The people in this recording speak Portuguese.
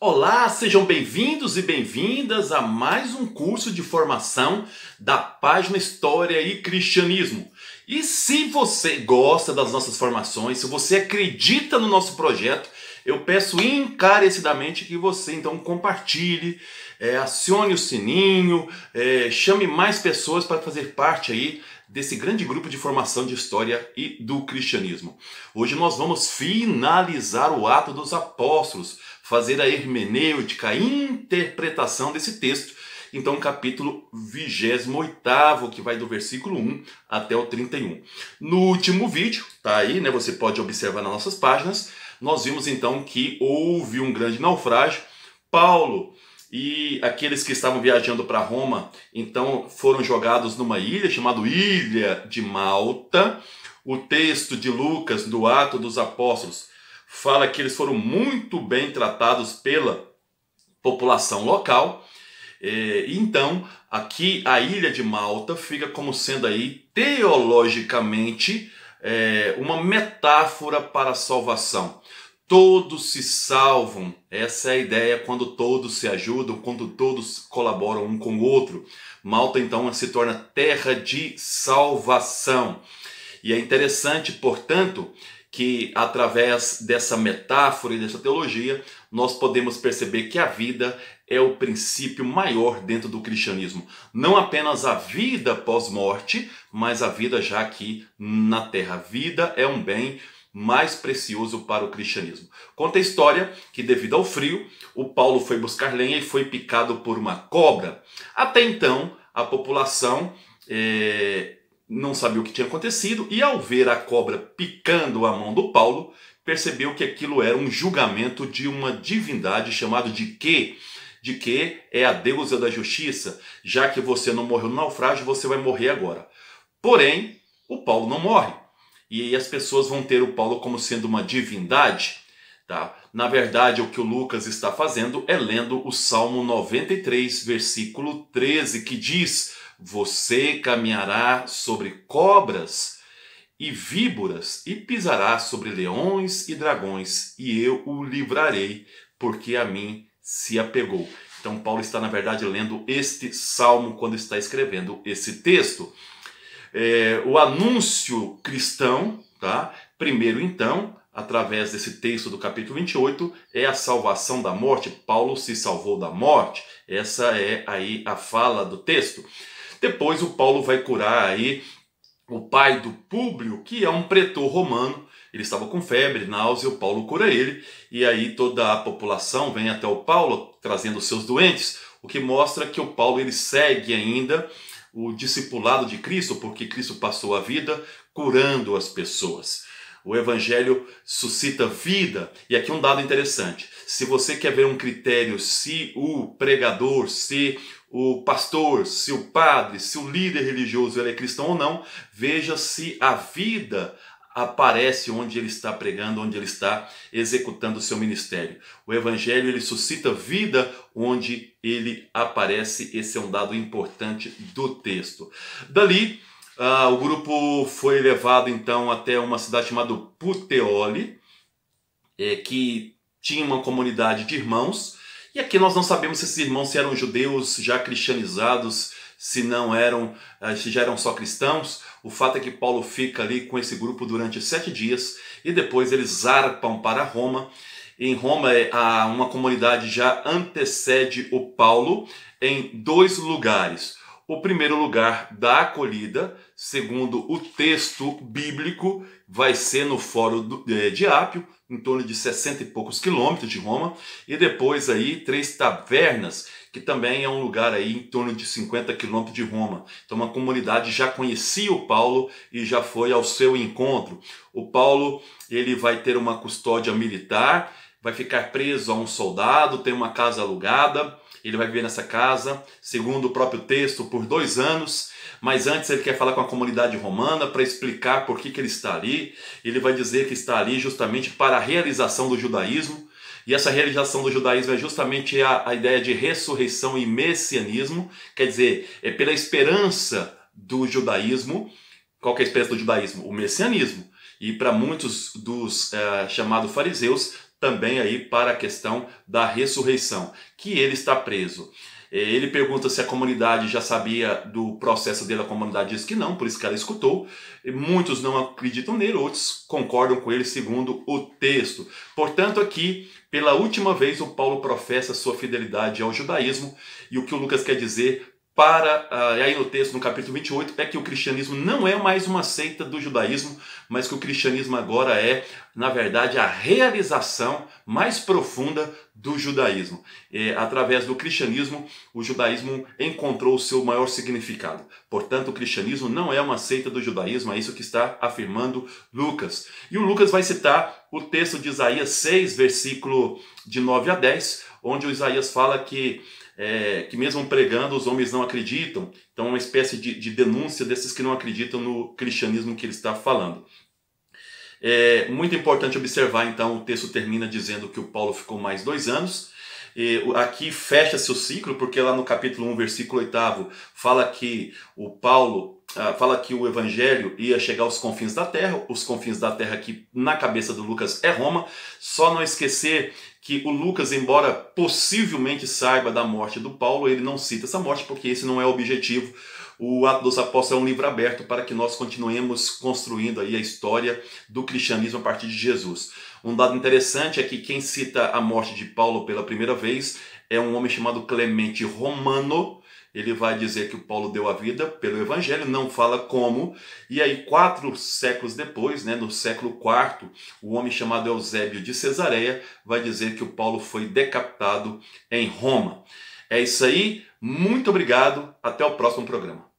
Olá, sejam bem-vindos e bem-vindas a mais um curso de formação da página História e Cristianismo. E se você gosta das nossas formações, se você acredita no nosso projeto, eu peço encarecidamente que você então compartilhe, acione o sininho, chame mais pessoas para fazer parte aí desse grande grupo de formação de História e do Cristianismo. Hoje nós vamos finalizar o Atos dos Apóstolos, fazer a hermenêutica, a interpretação desse texto. Então, capítulo 28, que vai do versículo 1 até o 31. No último vídeo, tá aí, né? Você pode observar nas nossas páginas. Nós vimos então que houve um grande naufrágio. Paulo e aqueles que estavam viajando para Roma, então foram jogados numa ilha chamada Ilha de Malta. O texto de Lucas, do Atos dos Apóstolos, fala que eles foram muito bem tratados pela população local. Então, aqui a Ilha de Malta fica como sendo aí, teologicamente, uma metáfora para a salvação. Todos se salvam, essa é a ideia quando todos se ajudam, quando todos colaboram um com o outro. Malta então se torna terra de salvação. E é interessante, portanto, que através dessa metáfora e dessa teologia, nós podemos perceber que a vida é o princípio maior dentro do cristianismo. Não apenas a vida pós-morte, mas a vida já aqui na terra. A vida é um bem mais precioso para o cristianismo. Conta a história que, devido ao frio, o Paulo foi buscar lenha e foi picado por uma cobra. Até então, a população não sabia o que tinha acontecido e, ao ver a cobra picando a mão do Paulo, percebeu que aquilo era um julgamento de uma divindade chamada de Quê. De que é a deusa da justiça. Já que você não morreu no naufrágio, você vai morrer agora. Porém, o Paulo não morre. E aí as pessoas vão ter o Paulo como sendo uma divindade. Tá? Na verdade, o que o Lucas está fazendo é lendo o Salmo 93, versículo 13, que diz: você caminhará sobre cobras e víboras e pisará sobre leões e dragões, e eu o livrarei, porque a mim se apegou. Então Paulo está, na verdade, lendo este salmo quando está escrevendo esse texto. O anúncio cristão, tá? Primeiro então, através desse texto do capítulo 28, é a salvação da morte. Paulo se salvou da morte. Essa é aí a fala do texto. Depois o Paulo vai curar aí o pai do Públio, que é um pretor romano. Ele estava com febre, náusea, o Paulo cura ele, e aí toda a população vem até o Paulo trazendo os seus doentes, o que mostra que o Paulo ele segue ainda o discipulado de Cristo, porque Cristo passou a vida curando as pessoas. O Evangelho suscita vida. E aqui um dado interessante. Se você quer ver um critério se o pregador, se o pastor, se o padre, se o líder religioso ele é cristão ou não, veja se a vida aparece onde ele está pregando, onde ele está executando o seu ministério. O Evangelho ele suscita vida onde ele aparece. Esse é um dado importante do texto. Dali, o grupo foi levado então até uma cidade chamada Puteoli, que tinha uma comunidade de irmãos. E aqui nós não sabemos se esses irmãos eram judeus já cristianizados, se não eram, se já eram só cristãos. O fato é que Paulo fica ali com esse grupo durante 7 dias e depois eles zarpam para Roma. Em Roma, uma comunidade já antecede o Paulo em 2 lugares. O primeiro lugar da acolhida, segundo o texto bíblico, vai ser no Fórum de Ápio, em torno de 60 e poucos quilômetros de Roma, e depois aí 3 Tavernas, que também é um lugar aí em torno de 50 quilômetros de Roma. Então uma comunidade já conhecia o Paulo e já foi ao seu encontro. O Paulo ele vai ter uma custódia militar, vai ficar preso a um soldado, tem uma casa alugada, ele vai viver nessa casa, segundo o próprio texto, por 2 anos. Mas antes ele quer falar com a comunidade romana para explicar por que ele está ali. Ele vai dizer que está ali justamente para a realização do judaísmo. E essa realização do judaísmo é justamente a ideia de ressurreição e messianismo. Quer dizer, é pela esperança do judaísmo. Qual que é a esperança do judaísmo? O messianismo. E para muitos dos chamados fariseus, também aí para a questão da ressurreição, que ele está preso. Ele pergunta se a comunidade já sabia do processo dele, a comunidade diz que não, por isso que ela escutou. Muitos não acreditam nele, outros concordam com ele segundo o texto. Portanto, aqui, pela última vez, o Paulo professa sua fidelidade ao judaísmo, e o que o Lucas quer dizer aí no texto, no capítulo 28, é que o cristianismo não é mais uma seita do judaísmo, mas que o cristianismo agora é, na verdade, a realização mais profunda do judaísmo. Através do cristianismo, o judaísmo encontrou o seu maior significado. Portanto, o cristianismo não é uma seita do judaísmo, é isso que está afirmando Lucas. E o Lucas vai citar o texto de Isaías 6, versículo de 9 a 10, onde o Isaías fala que mesmo pregando, os homens não acreditam. Então, é uma espécie de denúncia desses que não acreditam no cristianismo que ele está falando. É muito importante observar, então, o texto termina dizendo que o Paulo ficou mais 2 anos. Aqui fecha-se o ciclo, porque lá no capítulo 1, versículo 8, fala que o evangelho ia chegar aos confins da terra. Os confins da terra aqui na cabeça do Lucas é Roma. Só não esquecer que o Lucas, embora possivelmente saiba da morte do Paulo, ele não cita essa morte porque esse não é o objetivo. O Atos dos Apóstolos é um livro aberto para que nós continuemos construindo aí a história do cristianismo a partir de Jesus. Um dado interessante é que quem cita a morte de Paulo pela primeira vez é um homem chamado Clemente Romano. Ele vai dizer que o Paulo deu a vida pelo evangelho, não fala como. E aí, 4 séculos depois, no século IV, o homem chamado Eusébio de Cesareia vai dizer que o Paulo foi decapitado em Roma. É isso aí, muito obrigado, até o próximo programa.